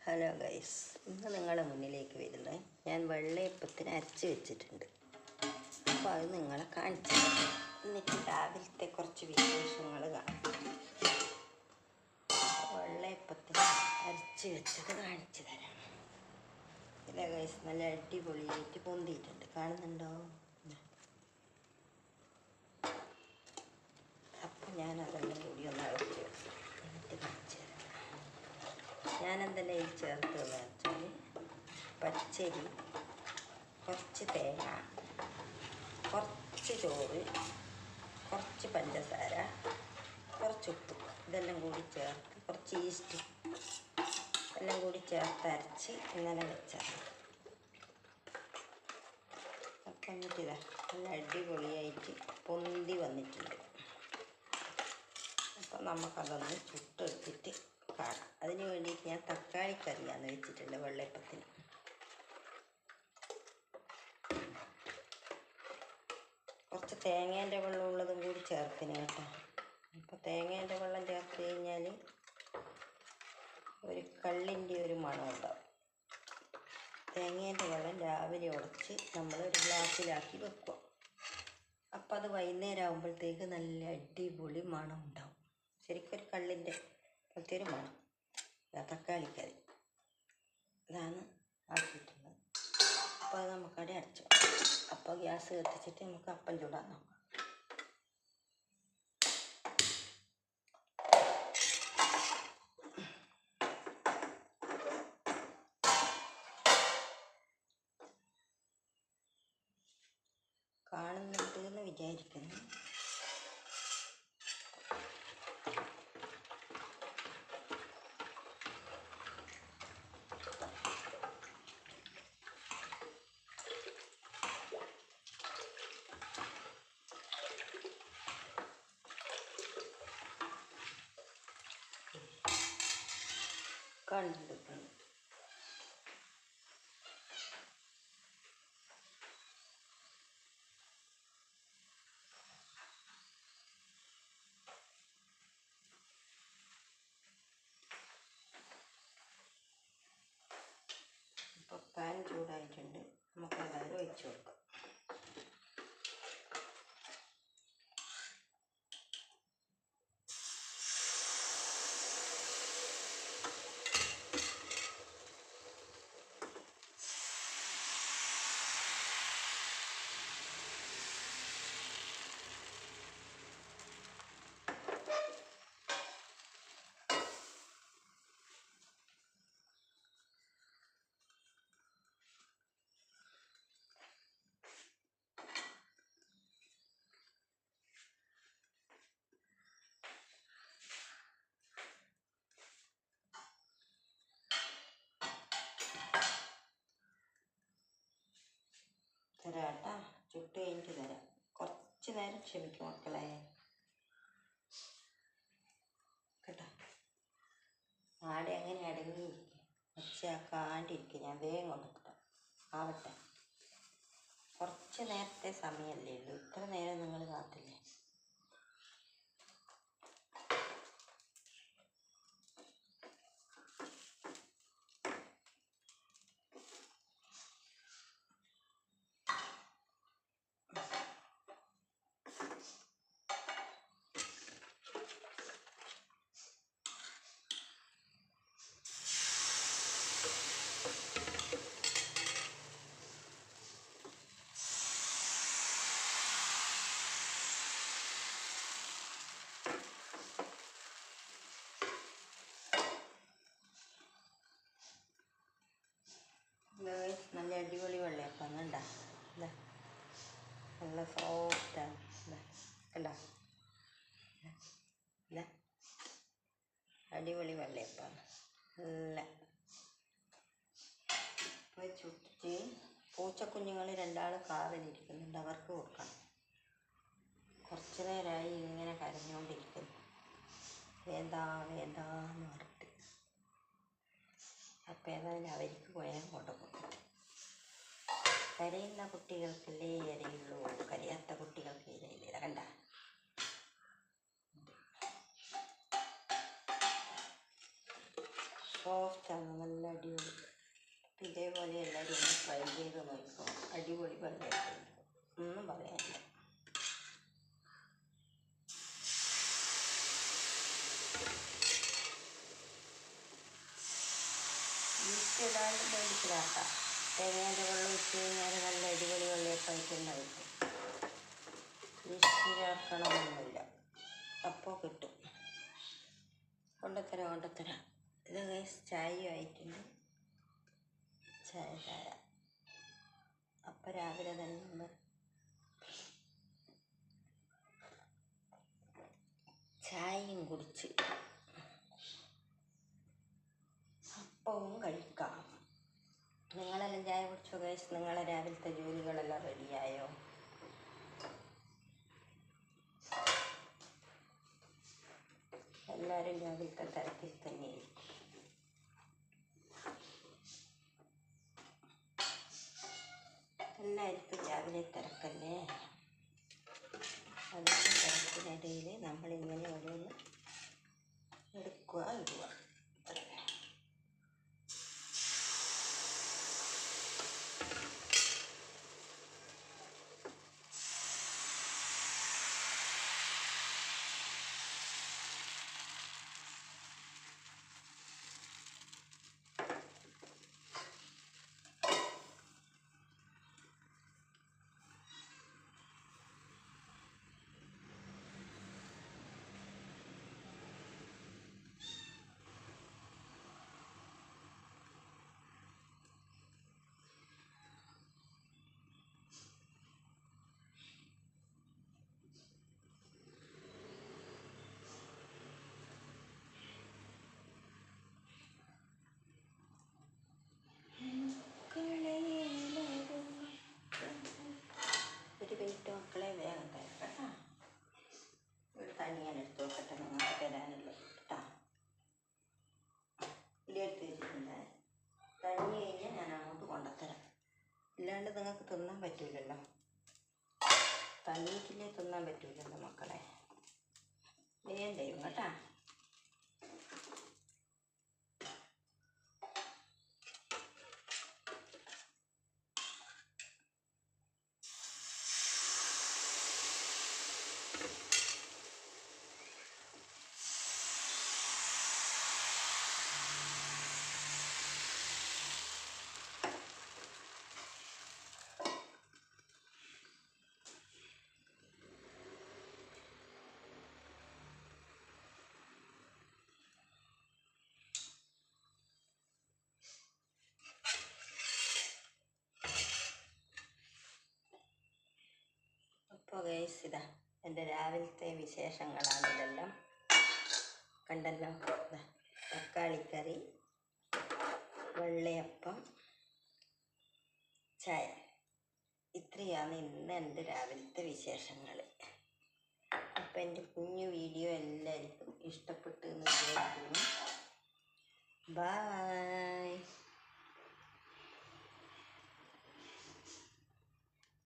Hello guys, ഇന്ന് നിങ്ങളുടെ മുന്നിലേക്ക് വരുന്നത് ഞാൻ വെള്ളയപ്പത്തിന് അരച്ച് വെച്ചിട്ടുണ്ട്. അപ്പോൾ അത് നിങ്ങളെ കാണിച്ചു തരാം. എന്നിട്ട് രാവിലത്തെ കുറച്ച് വിശേഷങ്ങൾ കാണാം. വെള്ളയപ്പത്തിന് അരച്ച് വെച്ചത് കാണിച്ചു തരാം. ഇല്ല ഗൈസ്, നല്ല അടിപൊളിയായിട്ട് പൊന്തിയിട്ടുണ്ട്. കാണുന്നുണ്ടോ? അപ്പം ഞാനതെല്ലാം കൂടി ഒന്ന് അരച്ച് വെച്ചു. എന്നിട്ട് കാണിച്ചു തരാം. ഞാനെന്തെല്ലാം ഇതിൽ ചേർത്തതെന്ന് വെച്ചാൽ പച്ചരി, കുറച്ച് തേങ്ങ, കുറച്ച് ചോറ്, കുറച്ച് പഞ്ചസാര, കുറച്ച് ഉപ്പ്, ഇതെല്ലാം കൂടി ചേർത്ത് കുറച്ച് ഈസ്റ്റ് എല്ലാം കൂടി ചേർത്ത് അരച്ച് ഇന്നലെ വെച്ചാൽ അപ്പം എന്നിട്ടിതാ നല്ല അടിപൊളിയായിട്ട് പൊന്തി വന്നിട്ടുണ്ട്. അപ്പം നമുക്കതൊന്ന് ചുട്ടെടുത്തിട്ട് കാണാം. അതിന് വേണ്ടിയിട്ട് ഞാൻ തക്കാളിക്കറിയാണ് വെച്ചിട്ടുണ്ട് വെള്ളയപ്പത്തിന്. കുറച്ച് തേങ്ങേൻ്റെ വെള്ളം ഉള്ളതും കൂടി ചേർത്തിന് കേട്ടോ. അപ്പോൾ തേങ്ങേൻ്റെ വെള്ളം ചേർത്ത് കഴിഞ്ഞാൽ ഒരു കള്ളിൻ്റെ ഒരു മണം ഉണ്ടാവും. തേങ്ങേൻ്റെ വെള്ളം രാവിലെ ഉടച്ച് നമ്മൾ ഒരു ഗ്ലാസ്സിലാക്കി വെക്കുക. അപ്പം അത് വൈകുന്നേരം ആകുമ്പോഴത്തേക്ക് നല്ല അടിപൊളി മണം ഉണ്ടാവും. ശരിക്കും ഒരു കള്ളിൻ്റെ പോലത്തെ ഒരു മണം. തക്കാളിക്കറി ഇതാണ് ആക്കിയിട്ടുള്ളത്. അപ്പോൾ അത് നമുക്കവിടെ അടച്ചു. അപ്പോൾ ഗ്യാസ് കത്തിച്ചിട്ട് നമുക്ക് അപ്പം ചൂടാൻ നോക്കാം. കാണുന്നുണ്ട് എന്ന് വിചാരിക്കുന്നു. കണ്ടിട്ടുണ്ട്. ഇപ്പോൾ പാൻ ചൂടായിട്ടുണ്ട്. നമുക്കതായത് ഒഴിച്ചു കൊടുക്കാം. തരാം കേട്ടോ, ചുട്ട് കഴിഞ്ഞിട്ട് തരാം. കുറച്ച് നേരം ക്ഷമിക്കും മക്കളെ കേട്ടോ. ആടെ അങ്ങനെ അടങ്ങിയിരിക്കും, ഒച്ചയാക്കാണ്ടിരിക്കും. ഞാൻ വേഗം കൊണ്ടിട്ടാം ആവട്ടെ. കുറച്ച് നേരത്തെ സമയമല്ലേ ഉള്ളൂ, ഇത്ര നേരം നിങ്ങൾ കാത്തില്ലേ. നല്ല അടിപൊളി വെള്ളയപ്പം കണ്ട, നല്ല സോഫ്റ്റാണ് കണ്ട. അടിപൊളി വെള്ളയപ്പാണ്. നല്ല ഇപ്പോൾ ചുറ്റ് പൂച്ചക്കുഞ്ഞുങ്ങൾ 2 കാറിലിരിക്കുന്നുണ്ട്, അവർക്ക് കൊടുക്കണം. കുറച്ച് നേരമായി ഇങ്ങനെ കരഞ്ഞുകൊണ്ടിരിക്കുന്നു, വേണ്ടാ വേണ്ടാന്ന് പറഞ്ഞിട്ട്. അപ്പം ഏതായാലും അവർക്ക് പോയാൽ കൊണ്ടുപോകും. കരയുന്ന കുട്ടികൾക്കല്ലേ ഇരയുള്ളൂ, കരയാത്ത കുട്ടികൾക്ക് ഇരയില്ല. കണ്ട സോഫ്റ്റ് ടേസ്റ്റാണ്, നല്ല അടിപൊളി. ഇതേപോലെ എല്ലാവരും ഒന്ന് ട്രൈ ചെയ്ത് നോക്കും. അടിപൊളി പലഹാരം, ഒന്നും പറയാനില്ല. ഈസ്റ്റ് ഇടാണ്ട് മേടിച്ചിലാക്കാം. തേങ്ങേൻ്റെ വെള്ളം ഒഴിച്ച് കഴിഞ്ഞാൽ നല്ല അടിപൊളി വെള്ളയപ്പമായിട്ട് തന്നെ കിട്ടും. ഈസ്റ്റ് ചേർക്കണമെന്നില്ല, അപ്പോൾ കിട്ടും. കൊണ്ടുത്തരാം. ഇത് ചായ ആയിട്ടുണ്ട്. ചായ അപ്പം രാവിലെ തന്നെ നമ്മൾ ചായയും കുടിച്ച് അപ്പവും കഴിക്കാം. നിങ്ങളെല്ലാം ചായ കുടിച്ചോ ഗൈസ്? നിങ്ങളെ രാവിലത്തെ ജോലികളെല്ലാം റെഡിയായോ? എല്ലാവരും രാവിലത്തെ തിരക്കിൽ തന്നെയായിരിക്കും. എല്ലാവർക്കും രാവിലെ തിരക്കല്ലേ? അതിൻ്റെ തിരക്കിനിടയിൽ നമ്മളിങ്ങനെ ഓരോന്ന് എടുക്കുക ഇടുക. ഒരു വെയിറ്റ് മക്കളെ വേഗം തരട്ടോ. ഒരു തണിയാൻ എടുത്ത് വെക്കട്ടെ, നിങ്ങൾക്ക് തരാനുള്ളത് കേട്ടോ. ഇല്ലെടുത്ത് വെച്ചിട്ടുണ്ട്. തണി കഴിഞ്ഞാൽ ഞാൻ അങ്ങോട്ട് കൊണ്ടുത്തരാം. ഇല്ലാണ്ട് നിങ്ങൾക്ക് തിന്നാൻ പറ്റൂലല്ലോ. തണിയിട്ടില്ലേ തിന്നാൻ പറ്റൂലല്ലോ മക്കളെ. വേഗം തരും കേട്ടോ. അപ്പോൾ ഗൈസ്, ഇതാ എൻ്റെ രാവിലത്തെ വിശേഷങ്ങളാണ് ഇതെല്ലാം. കണ്ടല്ലോ, തക്കാളിക്കറി, വെള്ളയപ്പം, ചായ. ഇത്രയാണ് ഇന്ന് എൻ്റെ രാവിലത്തെ വിശേഷങ്ങൾ. അപ്പം എൻ്റെ കുഞ്ഞു വീഡിയോ എല്ലാവർക്കും ഇഷ്ടപ്പെട്ടു എന്ന് വിചാരിക്കുന്നു. ബൈ.